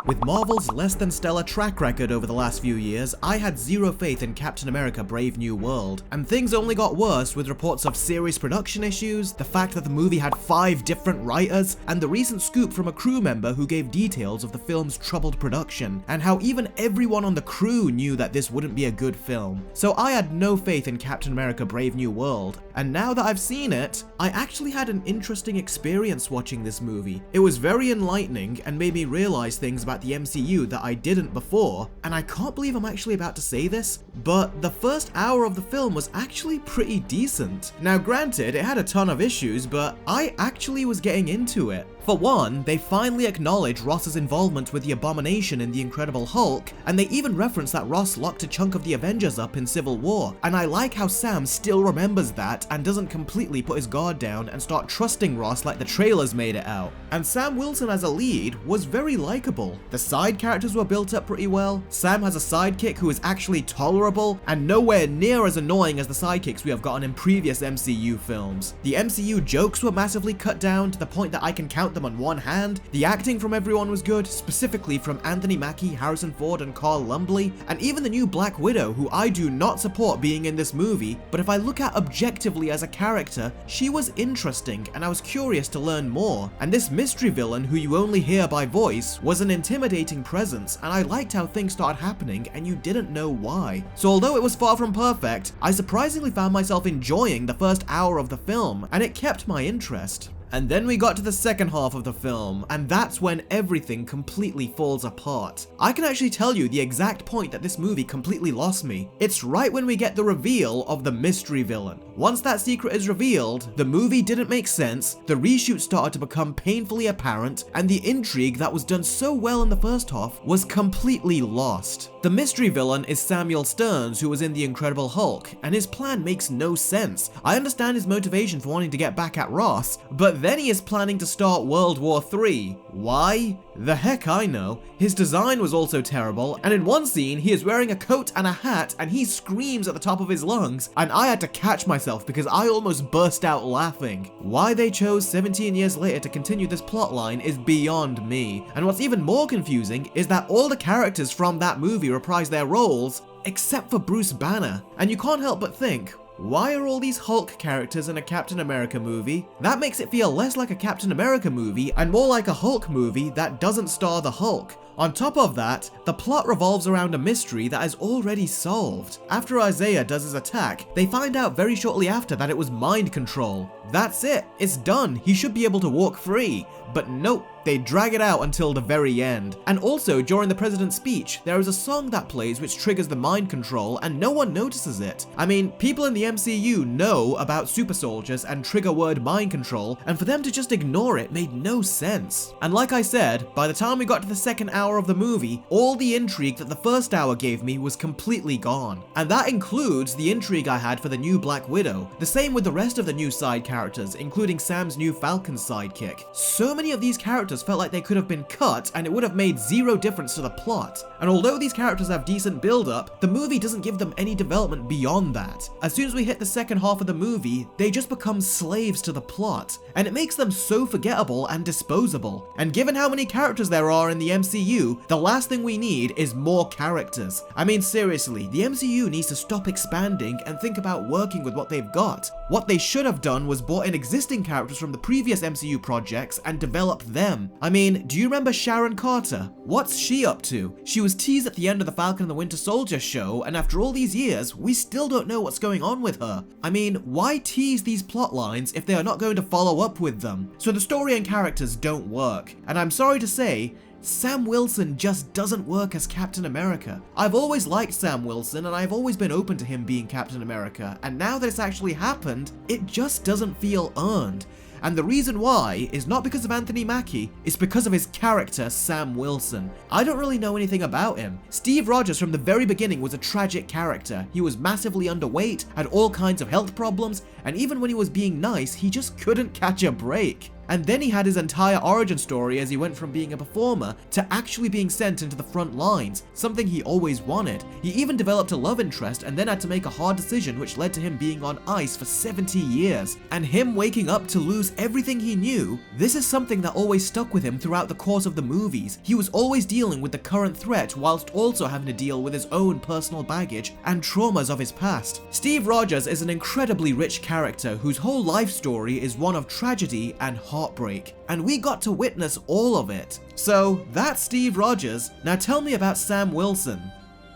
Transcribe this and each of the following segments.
With Marvel's less than stellar track record over the last few years, I had zero faith in Captain America: Brave New World, and things only got worse with reports of serious production issues, the fact that the movie had 5 different writers, and the recent scoop from a crew member who gave details of the film's troubled production, and how even everyone on the crew knew that this wouldn't be a good film. So I had no faith in Captain America: Brave New World, and now that I've seen it, I actually had an interesting experience watching this movie. It was very enlightening and made me realize things about the MCU that I didn't before, and I can't believe I'm actually about to say this, but the first hour of the film was actually pretty decent. Now granted, it had a ton of issues, but I actually was getting into it. For one, they finally acknowledge Ross's involvement with the Abomination in The Incredible Hulk, and they even reference that Ross locked a chunk of the Avengers up in Civil War, and I like how Sam still remembers that and doesn't completely put his guard down and start trusting Ross like the trailers made it out. And Sam Wilson as a lead was very likable. The side characters were built up pretty well. Sam has a sidekick who is actually tolerable and nowhere near as annoying as the sidekicks we have gotten in previous MCU films. The MCU jokes were massively cut down to the point that I can count them on one hand. The acting from everyone was good, specifically from Anthony Mackie, Harrison Ford, and Carl Lumbly, and even the new Black Widow, who I do not support being in this movie, but if I look at objectively as a character, she was interesting and I was curious to learn more. And this mystery villain, who you only hear by voice, was an intimidating presence, and I liked how things started happening and you didn't know why. So although it was far from perfect, I surprisingly found myself enjoying the first hour of the film, and it kept my interest. And then we got to the second half of the film, and that's when everything completely falls apart. I can actually tell you the exact point that this movie completely lost me. It's right when we get the reveal of the mystery villain. Once that secret is revealed, the movie didn't make sense, the reshoot started to become painfully apparent, and the intrigue that was done so well in the first half was completely lost. The mystery villain is Samuel Stearns, who was in The Incredible Hulk, and his plan makes no sense. I understand his motivation for wanting to get back at Ross, but then he is planning to start World War III. Why? The heck I know. His design was also terrible, and in one scene he is wearing a coat and a hat and he screams at the top of his lungs, and I had to catch myself because I almost burst out laughing. Why they chose 17 years later to continue this plotline is beyond me, and what's even more confusing is that all the characters from that movie reprise their roles except for Bruce Banner, and you can't help but think, why are all these Hulk characters in a Captain America movie? That makes it feel less like a Captain America movie and more like a Hulk movie that doesn't star the Hulk. On top of that, the plot revolves around a mystery that is already solved. After Isaiah does his attack, they find out very shortly after that it was mind control. That's it, it's done, he should be able to walk free. But nope, they drag it out until the very end. And also, during the president's speech, there is a song that plays which triggers the mind control and no one notices it. I mean, people in the MCU know about super soldiers and trigger word mind control, and for them to just ignore it made no sense. And like I said, by the time we got to the second hour of the movie, all the intrigue that the first hour gave me was completely gone. And that includes the intrigue I had for the new Black Widow. The same with the rest of the new side characters, including Sam's new Falcon sidekick. So many of these characters felt like they could have been cut and it would have made zero difference to the plot. And although these characters have decent build-up, the movie doesn't give them any development beyond that. As soon as we hit the second half of the movie, they just become slaves to the plot, and it makes them so forgettable and disposable. And given how many characters there are in the MCU, the last thing we need is more characters. I mean seriously, the MCU needs to stop expanding and think about working with what they've got. What they should have done was brought in existing characters from the previous MCU projects and developed them. I mean, do you remember Sharon Carter? What's she up to? She was teased at the end of the Falcon and the Winter Soldier show, and after all these years, we still don't know what's going on with her. I mean, why tease these plot lines if they are not going to follow up with them? So the story and characters don't work. And I'm sorry to say, Sam Wilson just doesn't work as Captain America. I've always liked Sam Wilson and I've always been open to him being Captain America, and now that it's actually happened, it just doesn't feel earned. And the reason why is not because of Anthony Mackie, it's because of his character, Sam Wilson. I don't really know anything about him. Steve Rogers from the very beginning was a tragic character. He was massively underweight, had all kinds of health problems, and even when he was being nice, he just couldn't catch a break. And then he had his entire origin story as he went from being a performer to actually being sent into the front lines, something he always wanted. He even developed a love interest and then had to make a hard decision which led to him being on ice for 70 years. And him waking up to lose everything he knew, this is something that always stuck with him throughout the course of the movies. He was always dealing with the current threat whilst also having to deal with his own personal baggage and traumas of his past. Steve Rogers is an incredibly rich character whose whole life story is one of tragedy and heartbreak, and we got to witness all of it. So that's Steve Rogers. Now tell me about Sam Wilson.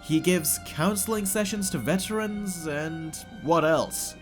He gives counseling sessions to veterans and what else?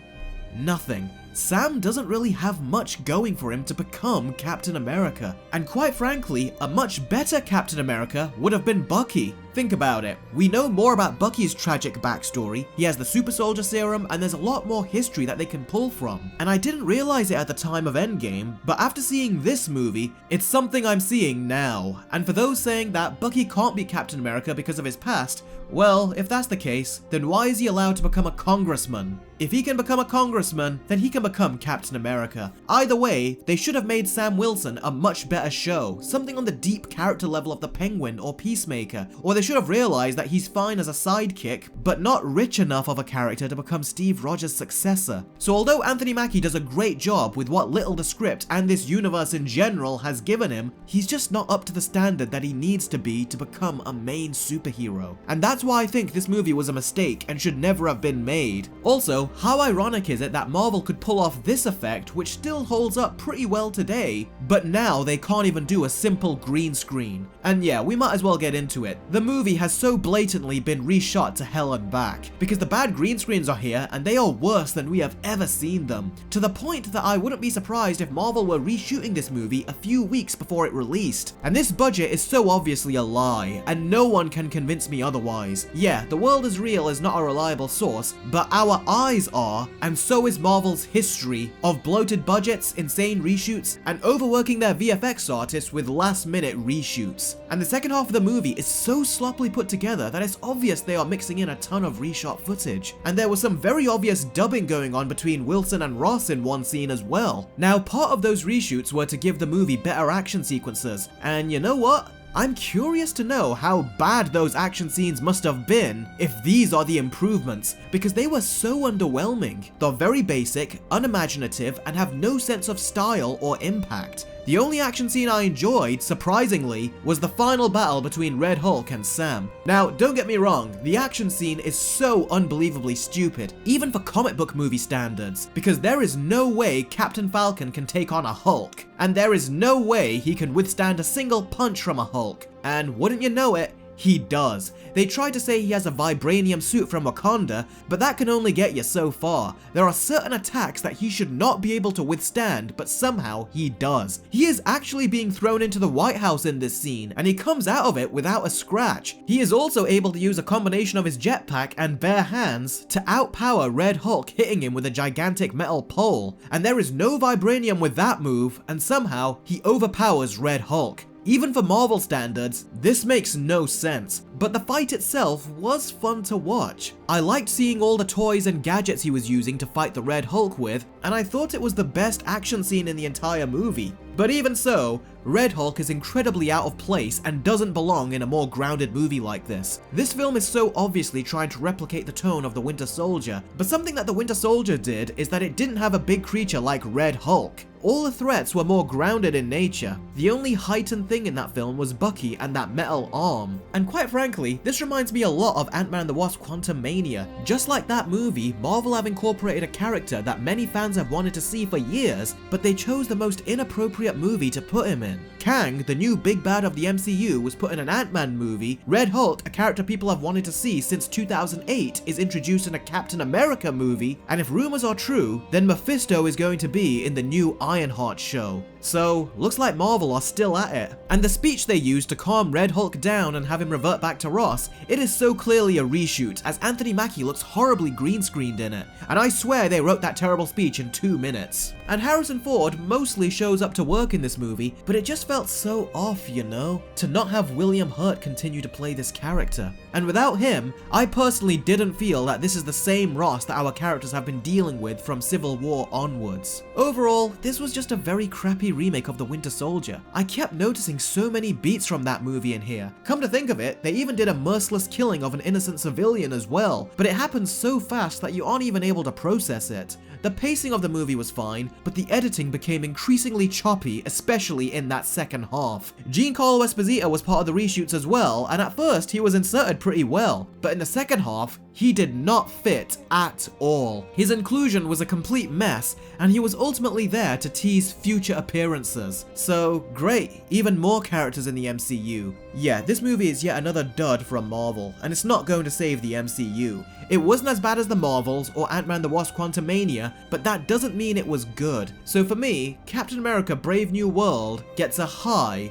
Nothing. Sam doesn't really have much going for him to become Captain America. And quite frankly, a much better Captain America would have been Bucky. Think about it. We know more about Bucky's tragic backstory, he has the super soldier serum, and there's a lot more history that they can pull from. And I didn't realize it at the time of Endgame, but after seeing this movie, it's something I'm seeing now. And for those saying that Bucky can't be Captain America because of his past, well, if that's the case, then why is he allowed to become a congressman? If he can become a congressman, then he can become Captain America. Either way, they should have made Sam Wilson a much better show, something on the deep character level of the Penguin or Peacemaker, or they should have realized that he's fine as a sidekick, but not rich enough of a character to become Steve Rogers' successor. So although Anthony Mackie does a great job with what little the script and this universe in general has given him, he's just not up to the standard that he needs to be to become a main superhero. And that's why I think this movie was a mistake and should never have been made. Also, how ironic is it that Marvel could pull off this effect which still holds up pretty well today, but now they can't even do a simple green screen. And yeah, we might as well get into it. The movie has so blatantly been reshot to hell and back, because the bad green screens are here and they are worse than we have ever seen them, to the point that I wouldn't be surprised if Marvel were reshooting this movie a few weeks before it released. And this budget is so obviously a lie, and no one can convince me otherwise. Yeah, the world is real is not a reliable source, but our eyes are, and so is Marvel's history of bloated budgets, insane reshoots, and overworking their VFX artists with last-minute reshoots. And the second half of the movie is so sloppily put together that it's obvious they are mixing in a ton of reshot footage. And there was some very obvious dubbing going on between Wilson and Ross in one scene as well. Now, part of those reshoots were to give the movie better action sequences, and you know what? I'm curious to know how bad those action scenes must have been if these are the improvements, because they were so underwhelming. They're very basic, unimaginative, and have no sense of style or impact. The only action scene I enjoyed, surprisingly, was the final battle between Red Hulk and Sam. Now, don't get me wrong, the action scene is so unbelievably stupid, even for comic book movie standards, because there is no way Captain Falcon can take on a Hulk, and there is no way he can withstand a single punch from a Hulk. And wouldn't you know it, he does. They try to say he has a vibranium suit from Wakanda, but that can only get you so far. There are certain attacks that he should not be able to withstand, but somehow he does. He is actually being thrown into the White House in this scene, and he comes out of it without a scratch. He is also able to use a combination of his jetpack and bare hands to outpower Red Hulk, hitting him with a gigantic metal pole. And there is no vibranium with that move, and somehow he overpowers Red Hulk. Even for Marvel standards, this makes no sense, but the fight itself was fun to watch. I liked seeing all the toys and gadgets he was using to fight the Red Hulk with, and I thought it was the best action scene in the entire movie. But even so, Red Hulk is incredibly out of place and doesn't belong in a more grounded movie like this. This film is so obviously trying to replicate the tone of the Winter Soldier, but something that the Winter Soldier did is that it didn't have a big creature like Red Hulk. All the threats were more grounded in nature. The only heightened thing in that film was Bucky and that metal arm. And quite frankly, this reminds me a lot of Ant-Man and the Wasp: Quantumania. Just like that movie, Marvel have incorporated a character that many fans have wanted to see for years, but they chose the most inappropriate movie to put him in. Kang, the new big bad of the MCU, was put in an Ant-Man movie. Red Hulk, a character people have wanted to see since 2008, is introduced in a Captain America movie, and if rumors are true, then Mephisto is going to be in the new Ironheart show. So, looks like Marvel are still at it. And the speech they used to calm Red Hulk down and have him revert back to Ross, it is so clearly a reshoot, as Anthony Mackie looks horribly green screened in it. And I swear they wrote that terrible speech in 2 minutes. And Harrison Ford mostly shows up to work in this movie, but it just felt so off, you know, to not have William Hurt continue to play this character. And without him, I personally didn't feel that this is the same Ross that our characters have been dealing with from Civil War onwards. Overall, this was just a very crappy remake of The Winter Soldier. I kept noticing so many beats from that movie in here. Come to think of it, they even did a merciless killing of an innocent civilian as well, but it happened so fast that you aren't even able to process it. The pacing of the movie was fine, but the editing became increasingly choppy, especially in that second half. Giancarlo Esposito was part of the reshoots as well, and at first he was inserted pretty well, but in the second half, he did not fit at all. His inclusion was a complete mess, and he was ultimately there to tease future appearances. So, great, even more characters in the MCU. Yeah, this movie is yet another dud from Marvel, and it's not going to save the MCU. It wasn't as bad as the Marvels or Ant-Man the Wasp Quantumania, but that doesn't mean it was good. So for me, Captain America Brave New World gets a high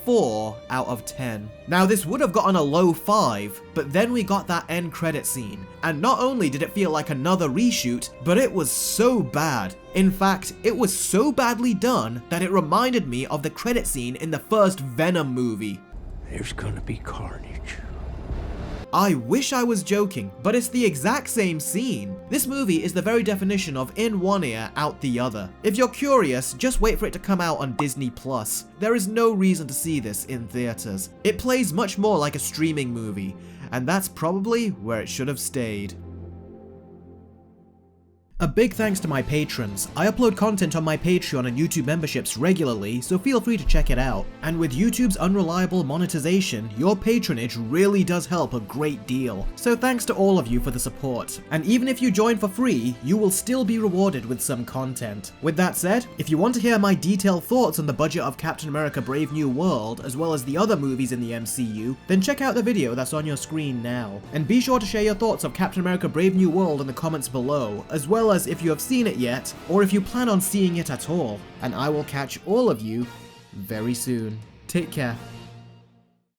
4 out of 10. Now this would have gotten a low 5, but then we got that end credit scene, and not only did it feel like another reshoot, but it was so bad. In fact, it was so badly done that it reminded me of the credit scene in the first Venom movie. There's gonna be carnage. I wish I was joking, but it's the exact same scene. This movie is the very definition of in one ear, out the other. If you're curious, just wait for it to come out on Disney+. There is no reason to see this in theaters. It plays much more like a streaming movie, and that's probably where it should have stayed. A big thanks to my patrons. I upload content on my Patreon and YouTube memberships regularly, so feel free to check it out. And with YouTube's unreliable monetization, your patronage really does help a great deal. So thanks to all of you for the support. And even if you join for free, you will still be rewarded with some content. With that said, if you want to hear my detailed thoughts on the budget of Captain America Brave New World, as well as the other movies in the MCU, then check out the video that's on your screen now. And be sure to share your thoughts of Captain America Brave New World in the comments below, as well as if you have seen it yet, or if you plan on seeing it at all. And I will catch all of you very soon. Take care.